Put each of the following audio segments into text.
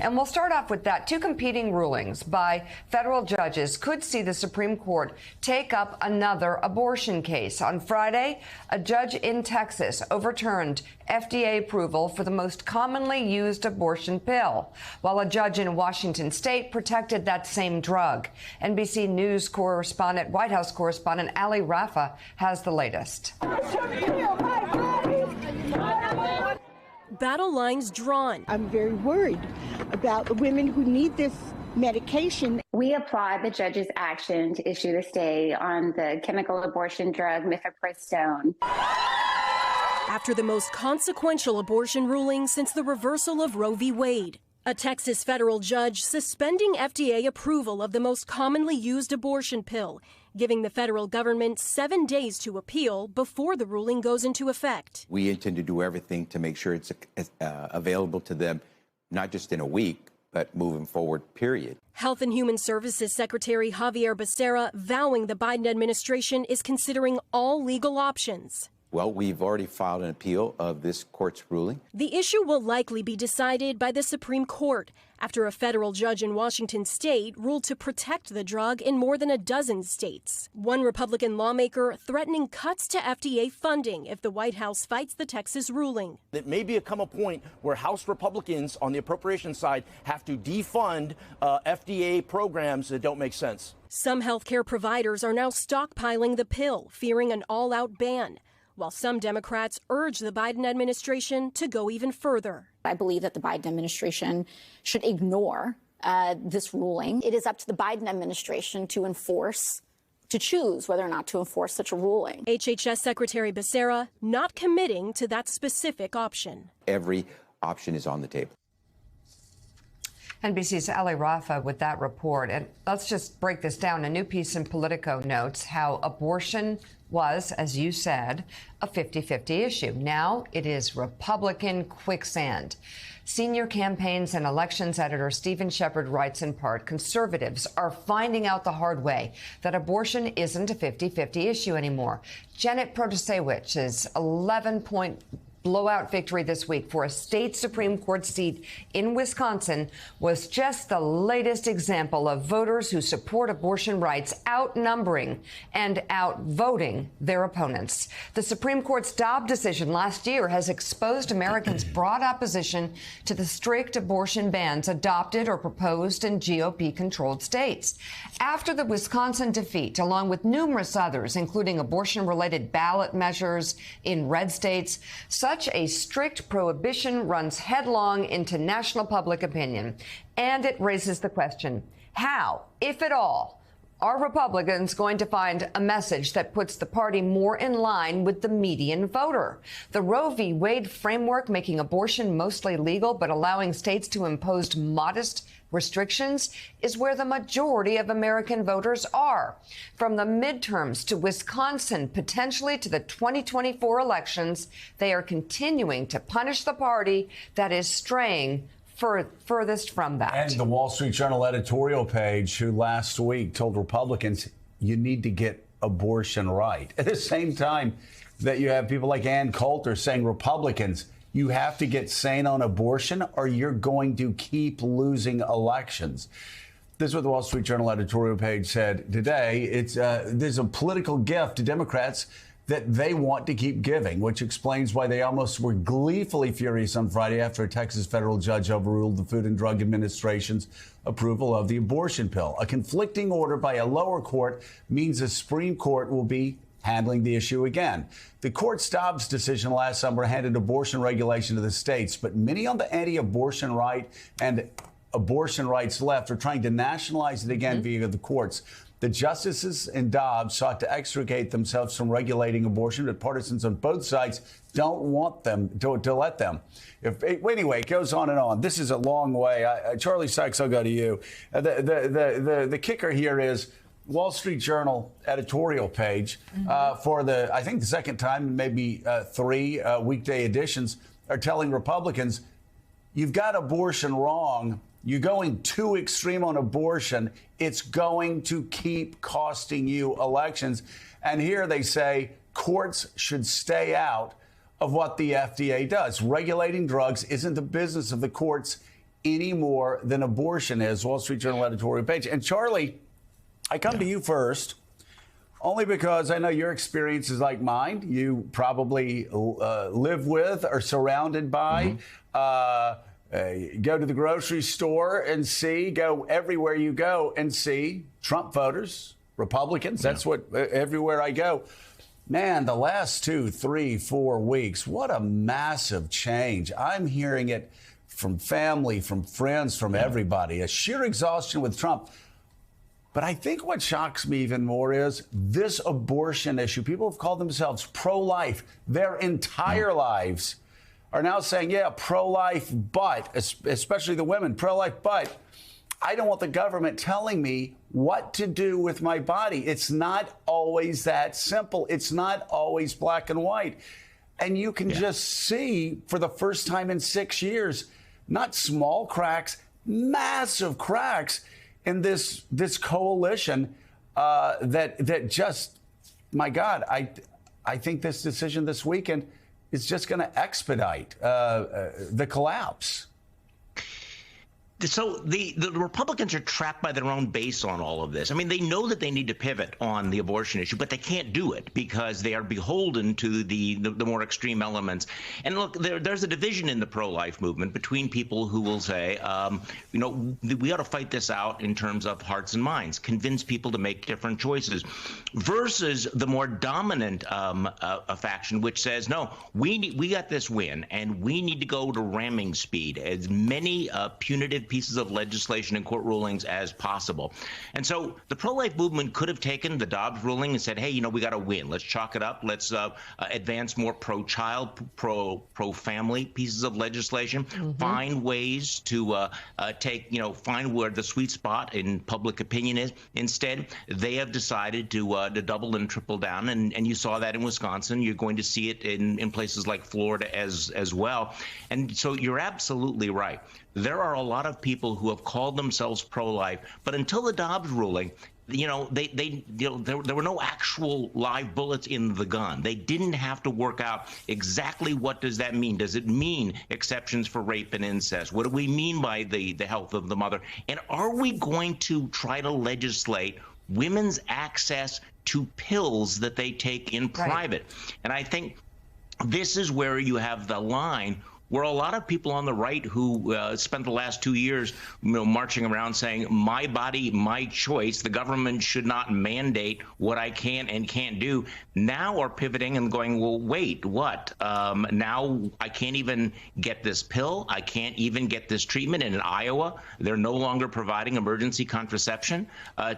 And we'll start off with that. Two competing rulings by federal judges could see the Supreme Court take up another abortion case. On Friday, a judge in Texas overturned FDA approval for the most commonly used abortion pill, while a judge in Washington state protected that same drug. NBC News correspondent, White House correspondent Ali Rafah has the latest. Battle lines drawn. I'm very worried about the women who need this medication. We applaud the judge's action to issue the stay on the chemical abortion drug mifepristone. After the most consequential abortion ruling since the reversal of Roe v. Wade, a Texas federal judge suspending FDA approval of the most commonly used abortion pill, giving the federal government 7 days to appeal before the ruling goes into effect. We intend to do everything to make sure it's available to them, not just in a week, but moving forward, period. Health and Human Services Secretary Xavier Becerra vowing the Biden administration is considering all legal options. Well, we've already filed an appeal of this court's ruling. The issue will likely be decided by the Supreme Court after a federal judge in Washington state ruled to protect the drug in more than a dozen states. One Republican lawmaker threatening cuts to FDA funding if the White House fights the Texas ruling. It may become a point where House Republicans on the appropriations side have to defund FDA programs that don't make sense. Some healthcare providers are now stockpiling the pill, fearing an all-out ban, while some Democrats urge the Biden administration to go even further. I believe that the Biden administration should ignore this ruling. It is up to the Biden administration to choose whether or not to enforce such a ruling. HHS Secretary Becerra not committing to that specific option. Every option is on the table. NBC's Ali Rafah with that report. And let's just break this down. A new piece in Politico notes how abortion was, as you said, a 50-50 issue. Now it is Republican quicksand. Senior campaigns and elections editor Stephen Shepard writes in part, conservatives are finding out the hard way that abortion isn't a 50-50 issue anymore. Janet Protasewicz's 11-point blowout victory this week for a state Supreme Court seat in Wisconsin was just the latest example of voters who support abortion rights outnumbering and outvoting their opponents. The Supreme Court's Dobbs decision last year has exposed Americans' broad opposition to the strict abortion bans adopted or proposed in GOP-controlled states. After the Wisconsin defeat, along with numerous others, including abortion-related ballot measures in red states, such a strict prohibition runs headlong into national public opinion. And it raises the question, how, if at all, are Republicans going to find a message that puts the party more in line with the median voter? The Roe v. Wade framework making abortion mostly legal but allowing states to impose modest restrictions is where the majority of American voters are. From the midterms to Wisconsin, potentially to the 2024 elections, they are continuing to punish the party that is straying furthest from that. And the Wall Street Journal editorial page, who last week told Republicans, you need to get abortion right. At the same time that you have people like Ann Coulter saying, Republicans, you have to get sane on abortion or you're going to keep losing elections. This is what the Wall Street Journal editorial page said today. There's a political gift to Democrats that they want to keep giving, which explains why they almost were gleefully furious on Friday after a Texas federal judge overruled the Food and Drug Administration's approval of the abortion pill. A conflicting order by a lower court means the Supreme Court will be handling the issue again. The court's Dobbs decision last summer handed abortion regulation to the states, but many on the anti-abortion right and abortion rights left are trying to nationalize it again via the courts. The justices in Dobbs sought to extricate themselves from regulating abortion, but partisans on both sides don't want them to let them. Anyway, it goes on and on. This is a long way. Charlie Sykes, I'll go to you. The kicker here is Wall Street Journal editorial page for I think the second time in maybe 3 weekday editions are telling Republicans, you've got abortion wrong. You're going too extreme on abortion. It's going to keep costing you elections. And here they say courts should stay out of what the FDA does. Regulating drugs isn't the business of the courts. any more than abortion is. Wall Street Journal editorial page. And Charlie, I come to you first, only because I know your experience is like mine. You probably live with or surrounded by. Go to the grocery store and see, go everywhere you go and see Trump voters, Republicans. That's what everywhere I go. Man, the last 2, 3, 4 weeks, what a massive change. I'm hearing it from family, from friends, from everybody. A sheer exhaustion with Trump. But I think what shocks me even more is this abortion issue. People have called themselves pro-life their entire lives, are now saying, yeah, pro-life, but, especially the women, pro-life, but I don't want the government telling me what to do with my body. It's not always that simple. It's not always black and white. And you can just see for the first time in 6 years, not small cracks, massive cracks in this coalition that just, my God, I think this decision this weekend is just going to expedite the collapse. So the Republicans are trapped by their own base on all of this. I mean, they know that they need to pivot on the abortion issue, but they can't do it because they are beholden to the more extreme elements. And look, there's a division in the pro-life movement between people who will say, we ought to fight this out in terms of hearts and minds, convince people to make different choices, versus the more dominant faction, which says, no, we got this win, and we need to go to ramming speed. As many punitive pieces of legislation and court rulings as possible. And so the pro-life movement could have taken the Dobbs ruling and said, hey, we got to win. Let's chalk it up. Let's advance more pro-child, pro-family pieces of legislation, find ways to find where the sweet spot in public opinion is. Instead, they have decided to double and triple down. And you saw that in Wisconsin. You're going to see it in places like Florida as well. And so you're absolutely right. There are a lot of people who have called themselves pro-life, but until the Dobbs ruling, there were no actual live bullets in the gun. They didn't have to work out exactly what does that mean. Does it mean exceptions for rape and incest? What do we mean by the health of the mother? And are we going to try to legislate women's access to pills that they take in private? And I think this is where you have the line where a lot of people on the right who spent the last 2 years marching around saying, my body, my choice, the government should not mandate what I can and can't do, now are pivoting and going, well, wait, what? Now I can't even get this pill. I can't even get this treatment. And in Iowa, they're no longer providing emergency contraception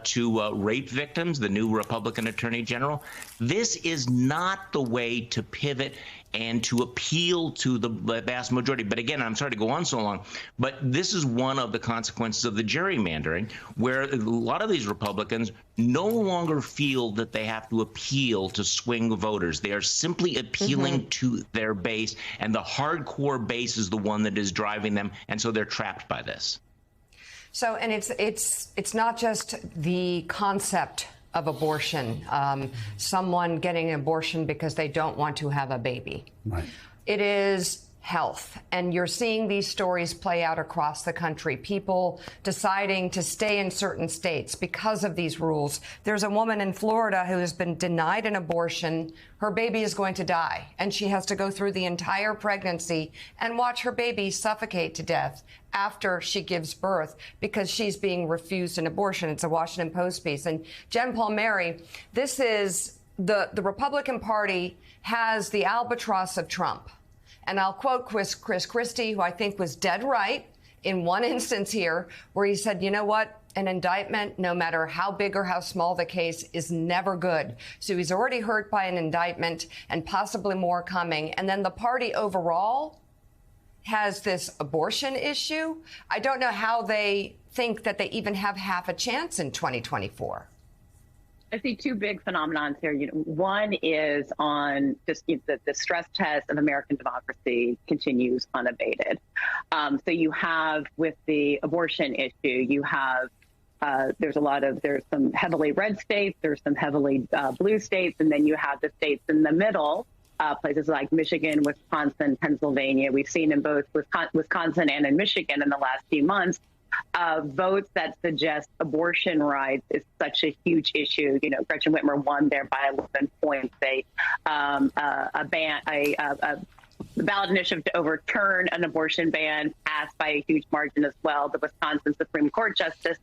to rape victims, the new Republican Attorney General. This is not the way to pivot and to appeal to the vast majority. But again, I'm sorry to go on so long, but this is one of the consequences of the gerrymandering, where a lot of these Republicans no longer feel that they have to appeal to swing voters. They are simply appealing to their base, and the hardcore base is the one that is driving them, and so they're trapped by this. So, and it's not just the concept of abortion, someone getting an abortion because they don't want to have a baby. Right. It is health. And you're seeing these stories play out across the country. People deciding to stay in certain states because of these rules. There's a woman in Florida who has been denied an abortion. Her baby is going to die, and she has to go through the entire pregnancy and watch her baby suffocate to death after she gives birth because she's being refused an abortion. It's a Washington Post piece. And Jen Palmieri, this is the Republican Party has the albatross of Trump. And I'll quote Chris Christie, who I think was dead right in one instance here, where he said, you know what? An indictment, no matter how big or how small the case, is never good. So he's already hurt by an indictment and possibly more coming. And then the party overall has this abortion issue. I don't know how they think that they even have half a chance in 2024. I see two big phenomenons here. One is on just the stress test of American democracy continues unabated. So you have with the abortion issue, you have there's some heavily red states, there's some heavily blue states, and then you have the states in the middle places like Michigan, Wisconsin, Pennsylvania. We've seen in both Wisconsin and in Michigan in the last few months, votes that suggest abortion rights is such a huge issue. You know, Gretchen Whitmer won there by 11 points. The ballot initiative to overturn an abortion ban passed by a huge margin as well. The Wisconsin Supreme Court justice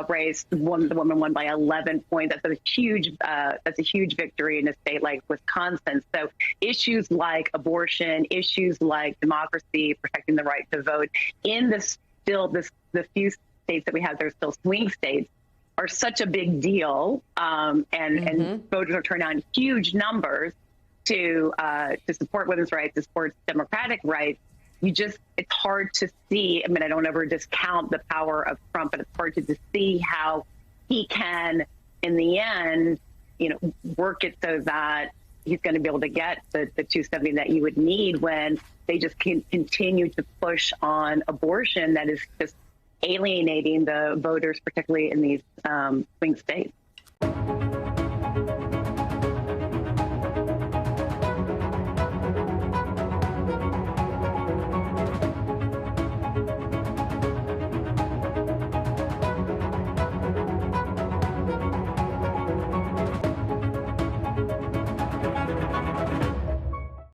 race, the woman won by 11 points. That's a huge victory in a state like Wisconsin. So issues like abortion, issues like democracy, protecting the right to vote in the few states that we have, they're still swing states, are such a big deal. And voters are turning out in huge numbers to support women's rights, to support democratic rights. It's hard to see. I mean, I don't ever discount the power of Trump, but it's hard to see how he can, in the end, work it so that he's going to be able to get the 270 that you would need when they just continue to push on abortion that is just alienating the voters, particularly in these swing states.